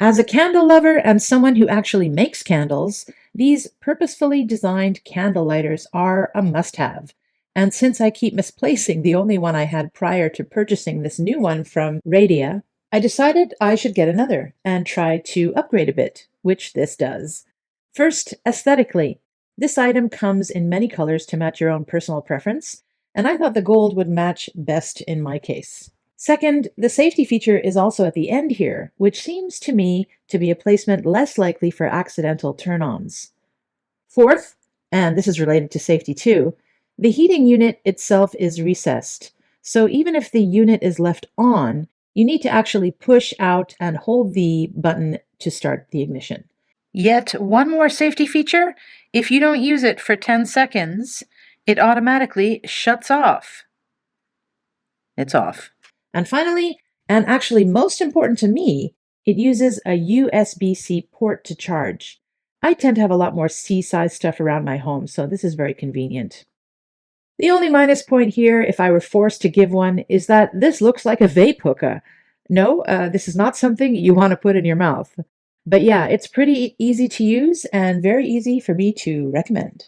As a candle lover and someone who actually makes candles, these purposefully designed candle lighters are a must-have. And since I keep misplacing the only one I had prior to purchasing this new one from Reidea, I decided I should get another and try to upgrade a bit, which this does. First, aesthetically. This item comes in many colors to match your own personal preference, and I thought the gold would match best in my case. Second, the safety feature is also at the end here, which seems to me to be a placement less likely for accidental turn-ons. Fourth, and this is related to safety too, the heating unit itself is recessed, so even if the unit is left on, you need to actually push out and hold the button to start the ignition. Yet one more safety feature, if you don't use it for 10 seconds, it automatically shuts off. It's off. And finally, and actually most important to me, it uses a USB-C port to charge. I tend to have a lot more C-size stuff around my home, so this is very convenient. The only minus point here, if I were forced to give one, is that this looks like a vape hookah. No, this is not something you want to put in your mouth. But yeah, it's pretty easy to use and very easy for me to recommend.